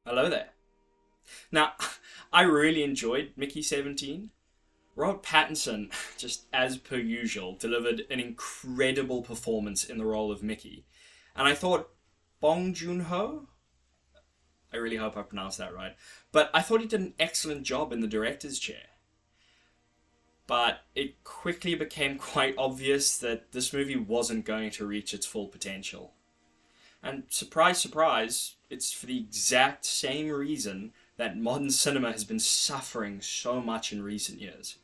Hello there. Now, I really enjoyed Mickey 17. Robert Pattinson, just as per usual, delivered an incredible performance in the role of Mickey. And I thought Bong Joon Ho, I really hope I pronounced that right, but I thought he did an excellent job in the director's chair. But it quickly became quite obvious that this movie wasn't going to reach its full potential. And surprise, surprise, it's for the exact same reason that modern cinema has been suffering so much in recent years.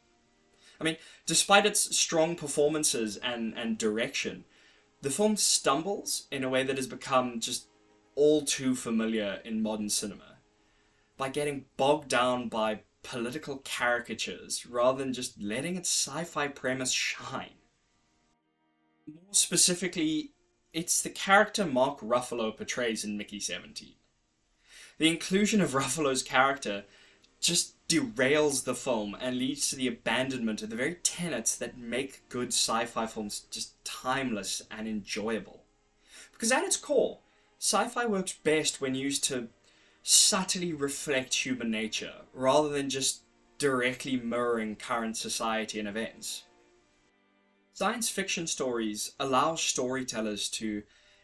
I mean, despite its strong performances and direction, the film stumbles in a way that has become just all too familiar in modern cinema by getting bogged down by political caricatures rather than just letting its sci fi premise shine. More specifically, it's the character Mark Ruffalo portrays in Mickey 17. The inclusion of Ruffalo's character just derails the film and leads to the abandonment of the very tenets that make good sci-fi films just timeless and enjoyable. Because at its core, sci-fi works best when used to subtly reflect human nature rather than just directly mirroring current society and events. Science fiction stories allow storytellers to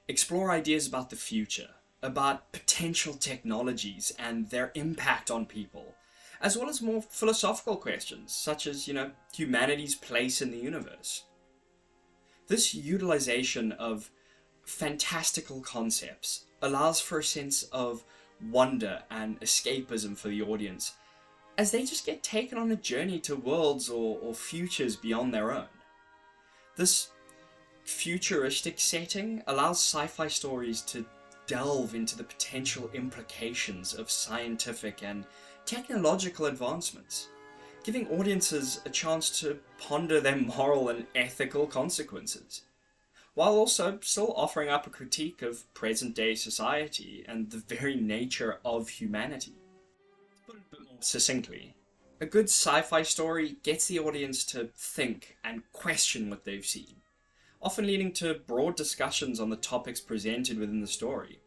explore ideas about the future, about potential technologies and their impact on people, as well as more philosophical questions, such as, humanity's place in the universe. This utilization of fantastical concepts allows for a sense of wonder and escapism for the audience, as they just get taken on a journey to worlds or futures beyond their own. This futuristic setting allows sci-fi stories to delve into the potential implications of scientific and technological advancements, giving audiences a chance to ponder their moral and ethical consequences, while also still offering up a critique of present-day society and the very nature of humanity. To put it a bit more succinctly, a good sci-fi story gets the audience to think and question what they've seen, often leading to broad discussions on the topics presented within the story.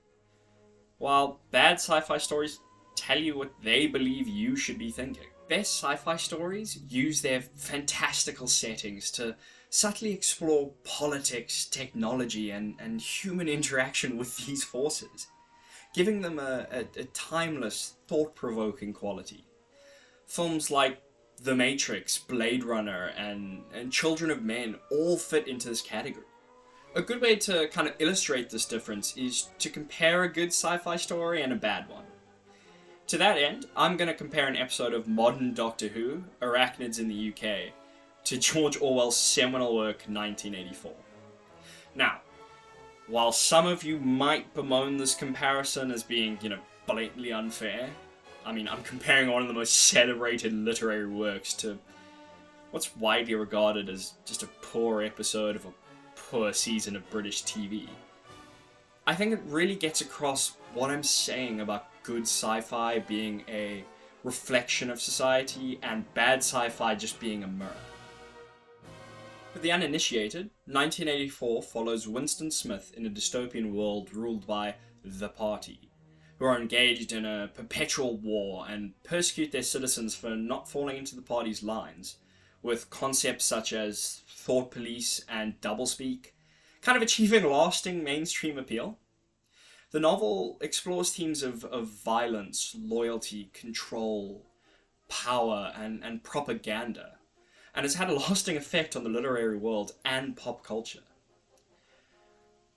While bad sci-fi stories tell you what they believe you should be thinking. Best sci-fi stories use their fantastical settings to subtly explore politics, technology, and human interaction with these forces, giving them a timeless, thought-provoking quality. Films like The Matrix, Blade Runner, and Children of Men all fit into this category. A good way to kind of illustrate this difference is to compare a good sci-fi story and a bad one. To that end, I'm going to compare an episode of modern Doctor Who, Arachnids in the UK, to George Orwell's seminal work 1984. Now, while some of you might bemoan this comparison as being, blatantly unfair, I'm comparing one of the most celebrated literary works to what's widely regarded as just a poor episode of a poor season of British TV. I think it really gets across what I'm saying about good sci-fi being a reflection of society and bad sci-fi just being a mirror. For the uninitiated, 1984 follows Winston Smith in a dystopian world ruled by the Party, who are engaged in a perpetual war and persecute their citizens for not falling into the party's lines, with concepts such as thought police and doublespeak, kind of achieving lasting mainstream appeal. The novel explores themes of violence, loyalty, control, power, and propaganda, and has had a lasting effect on the literary world and pop culture.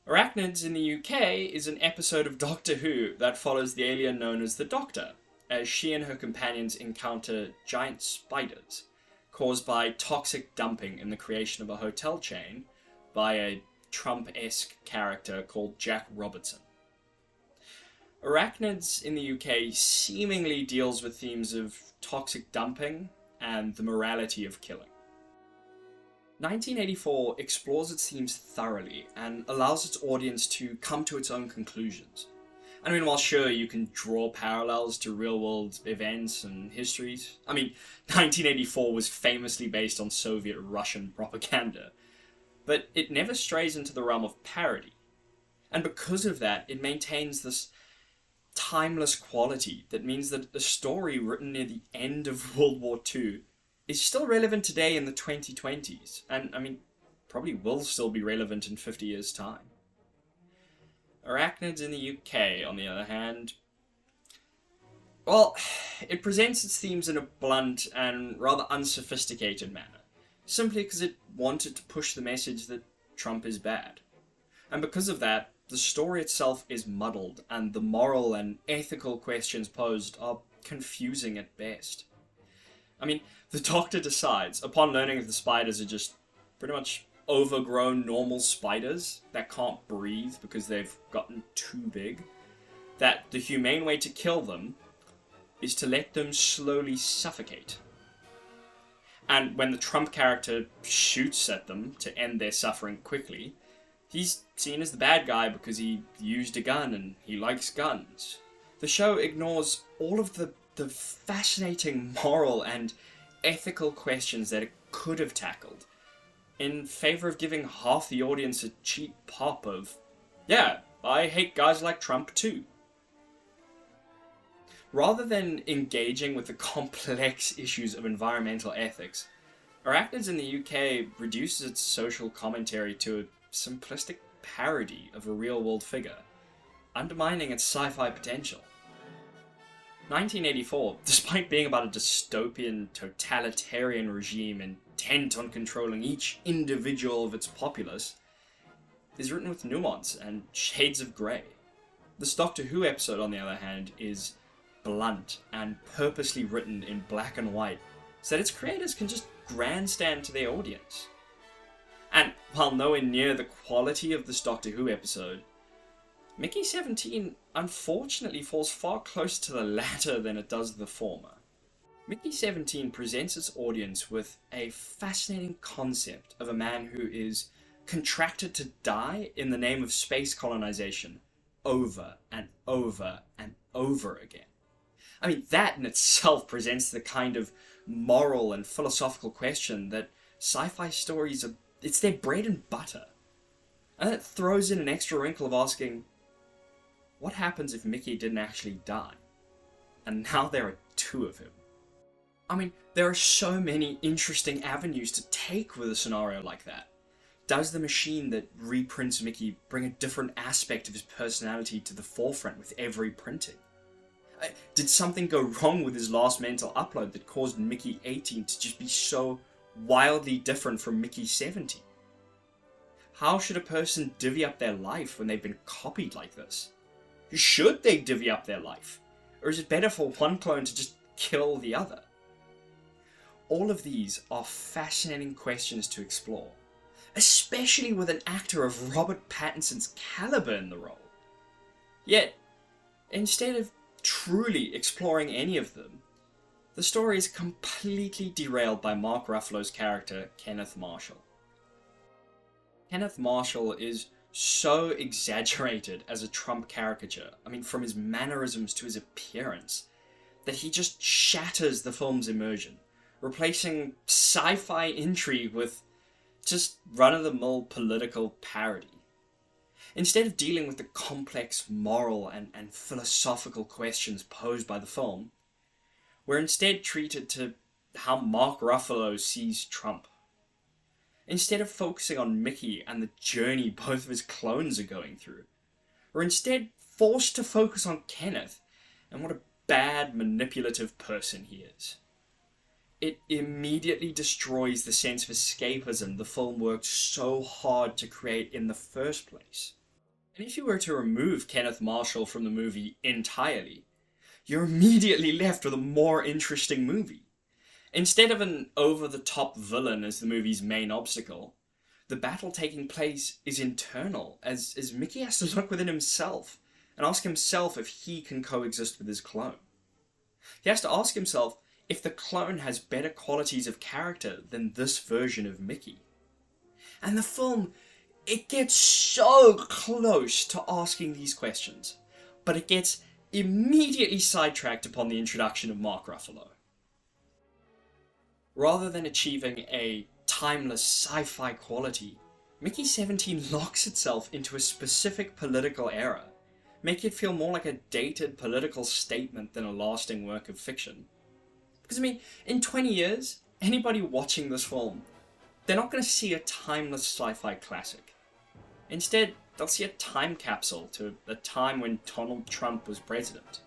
Arachnids in the UK is an episode of Doctor Who that follows the alien known as the Doctor, as she and her companions encounter giant spiders, caused by toxic dumping in the creation of a hotel chain by a Trump-esque character called Jack Robertson. Arachnids in the UK seemingly deals with themes of toxic dumping and the morality of killing. 1984 explores its themes thoroughly and allows its audience to come to its own conclusions. While sure, you can draw parallels to real-world events and histories. 1984 was famously based on Soviet-Russian propaganda, but it never strays into the realm of parody. And because of that, it maintains this timeless quality that means that a story written near the end of World War II is still relevant today in the 2020s, and I mean, probably will still be relevant in 50 years' time. Arachnids in the UK, on the other hand, well, it presents its themes in a blunt and rather unsophisticated manner, simply because it wanted to push the message that Trump is bad. And because of that, the story itself is muddled, and the moral and ethical questions posed are confusing at best. I mean, the Doctor decides, upon learning that the spiders are just pretty much overgrown normal spiders that can't breathe because they've gotten too big, that the humane way to kill them is to let them slowly suffocate. And when the Trump character shoots at them to end their suffering quickly, he's seen as the bad guy because he used a gun and he likes guns. The show ignores all of the fascinating moral and ethical questions that it could have tackled in favor of giving half the audience a cheap pop of, yeah, I hate guys like Trump too. Rather than engaging with the complex issues of environmental ethics, Arachnids in the UK reduces its social commentary to a simplistic parody of a real-world figure, undermining its sci-fi potential. 1984, despite being about a dystopian, totalitarian regime intent on controlling each individual of its populace, is written with nuance and shades of grey. This Doctor Who episode, on the other hand, is blunt and purposely written in black and white, so that its creators can just grandstand to their audience. And while nowhere near the quality of this Doctor Who episode, Mickey 17 unfortunately falls far closer to the latter than it does the former. Mickey 17 presents its audience with a fascinating concept of a man who is contracted to die in the name of space colonization over and over and over again. I mean, that in itself presents the kind of moral and philosophical question that sci-fi stories are, it's their bread and butter. And it throws in an extra wrinkle of asking, what happens if Mickey didn't actually die? And now there are two of him. I mean, there are so many interesting avenues to take with a scenario like that. Does the machine that reprints Mickey bring a different aspect of his personality to the forefront with every printing? Did something go wrong with his last mental upload that caused Mickey 18 to just be so wildly different from Mickey 17? How should a person divvy up their life when they've been copied like this? Should they divvy up their life? Or is it better for one clone to just kill the other? All of these are fascinating questions to explore, especially with an actor of Robert Pattinson's caliber in the role. Yet, instead of truly exploring any of them, the story is completely derailed by Mark Ruffalo's character, Kenneth Marshall. Kenneth Marshall is so exaggerated as a Trump caricature, I mean, from his mannerisms to his appearance, that he just shatters the film's immersion, replacing sci-fi intrigue with just run-of-the-mill political parody. Instead of dealing with the complex moral and philosophical questions posed by the film, we're instead treated to how Mark Ruffalo sees Trump. Instead of focusing on Mickey and the journey both of his clones are going through, we're instead forced to focus on Kenneth and what a bad, manipulative person he is. It immediately destroys the sense of escapism the film worked so hard to create in the first place. And if you were to remove Kenneth Marshall from the movie entirely, you're immediately left with a more interesting movie. Instead of an over-the-top villain as the movie's main obstacle, the battle taking place is internal, as Mickey has to look within himself and ask himself if he can coexist with his clone. He has to ask himself if the clone has better qualities of character than this version of Mickey. And the film, it gets so close to asking these questions, but it gets immediately sidetracked upon the introduction of Mark Ruffalo. Rather than achieving a timeless sci-fi quality, Mickey 17 locks itself into a specific political era, make it feel more like a dated political statement than a lasting work of fiction. Because, I mean, in 20 years, anybody watching this film, they're not going to see a timeless sci-fi classic. Instead, they'll see a time capsule to a time when Donald Trump was president.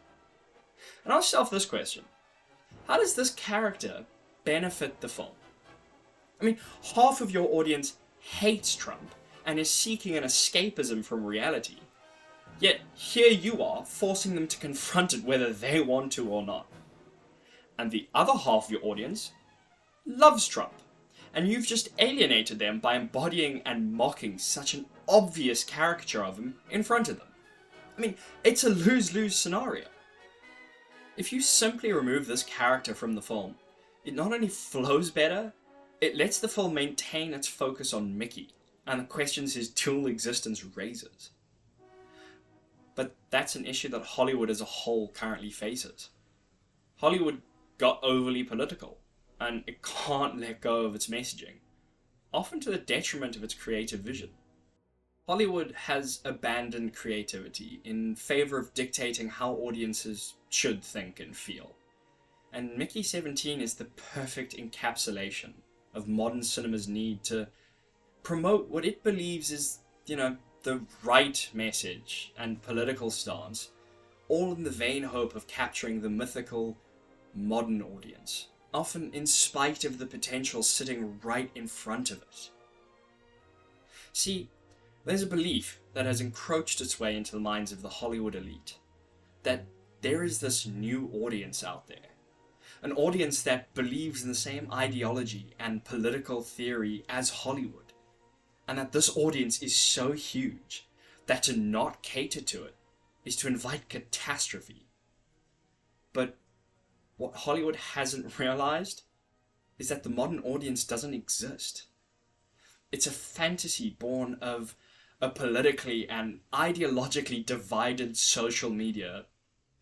And ask yourself this question: how does this character benefit the film? I mean, half of your audience hates Trump and is seeking an escapism from reality. Yet, here you are, forcing them to confront it whether they want to or not. And the other half of your audience loves Trump, and you've just alienated them by embodying and mocking such an obvious caricature of him in front of them. I mean, it's a lose-lose scenario. If you simply remove this character from the film, it not only flows better, it lets the film maintain its focus on Mickey and the questions his dual existence raises. But that's an issue that Hollywood as a whole currently faces. Hollywood got overly political, and it can't let go of its messaging, often to the detriment of its creative vision. Hollywood has abandoned creativity in favor of dictating how audiences should think and feel. And Mickey 17 is the perfect encapsulation of modern cinema's need to promote what it believes is, the right message and political stance, all in the vain hope of capturing the mythical modern audience, often in spite of the potential sitting right in front of it. See, there's a belief that has encroached its way into the minds of the Hollywood elite, that there is this new audience out there, an audience that believes in the same ideology and political theory as Hollywood, and that this audience is so huge that to not cater to it is to invite catastrophe. But what Hollywood hasn't realized is that the modern audience doesn't exist. It's a fantasy born of a politically and ideologically divided social media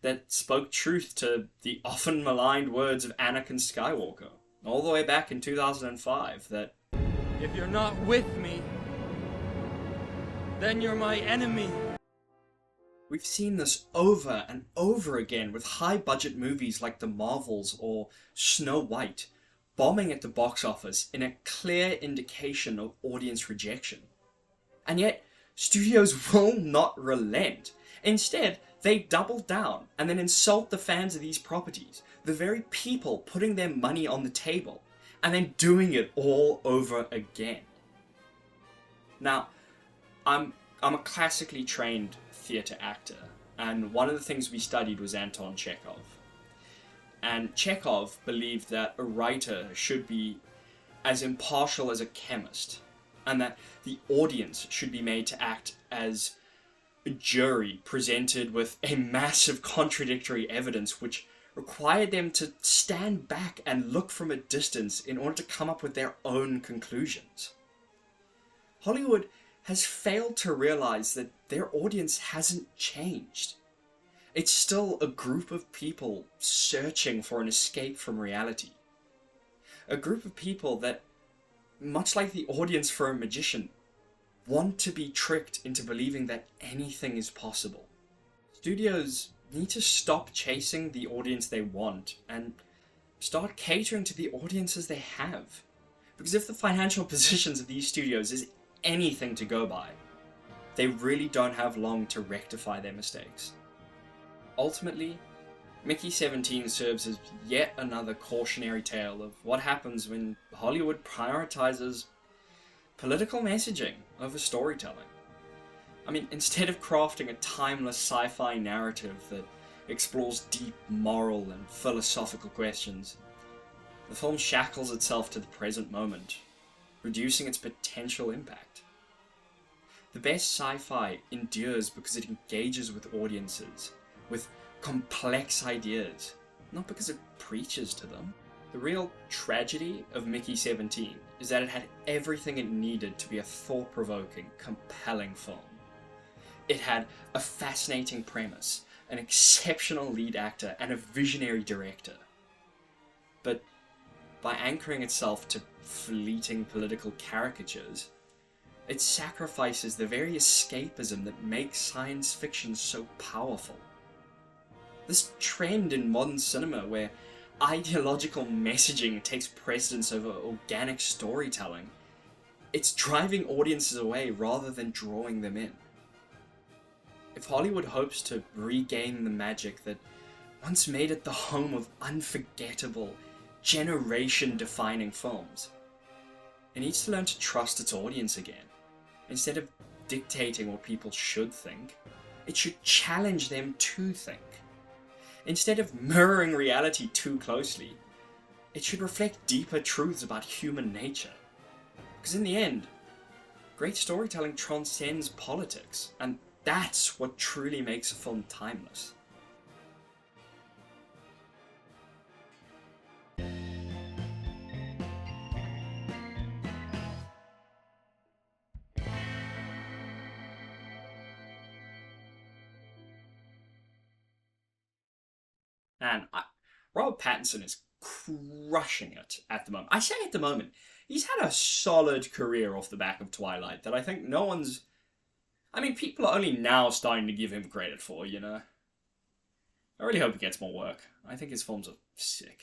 that spoke truth to the often maligned words of Anakin Skywalker, all the way back in 2005, that if you're not with me, then you're my enemy. We've seen this over and over again with high-budget movies like The Marvels or Snow White, bombing at the box office in a clear indication of audience rejection. And yet, studios will not relent. Instead, they double down and then insult the fans of these properties, the very people putting their money on the table, and then doing it all over again. Now, I'm a classically trained theatre actor, and one of the things we studied was Anton Chekhov. And Chekhov believed that a writer should be as impartial as a chemist, and that the audience should be made to act as a jury presented with a massive contradictory evidence which required them to stand back and look from a distance in order to come up with their own conclusions. Hollywood has failed to realize that their audience hasn't changed. It's still a group of people searching for an escape from reality. A group of people that, much like the audience for a magician, want to be tricked into believing that anything is possible. Studios need to stop chasing the audience they want and start catering to the audiences they have. Because if the financial positions of these studios is anything to go by, they really don't have long to rectify their mistakes. Ultimately, Mickey 17 serves as yet another cautionary tale of what happens when Hollywood prioritizes political messaging over storytelling. I mean, instead of crafting a timeless sci-fi narrative that explores deep moral and philosophical questions, the film shackles itself to the present moment, reducing its potential impact. The best sci-fi endures because it engages with audiences, with complex ideas, not because it preaches to them. The real tragedy of Mickey 17 is that it had everything it needed to be a thought-provoking, compelling film. It had a fascinating premise, an exceptional lead actor, and a visionary director. But by anchoring itself to fleeting political caricatures, It sacrifices the very escapism that makes science fiction so powerful. This trend in modern cinema where ideological messaging takes precedence over organic storytelling, it's driving audiences away rather than drawing them in. If Hollywood hopes to regain the magic that once made it the home of unforgettable, generation-defining films, it needs to learn to trust its audience again. Instead of dictating what people should think, it should challenge them to think. Instead of mirroring reality too closely, it should reflect deeper truths about human nature. Because in the end, great storytelling transcends politics, and that's what truly makes a film timeless. And Robert Pattinson is crushing it at the moment. I say at the moment. He's had a solid career off the back of Twilight that I think no one's... I mean, people are only now starting to give him credit for, you know? I really hope he gets more work. I think his films are sick.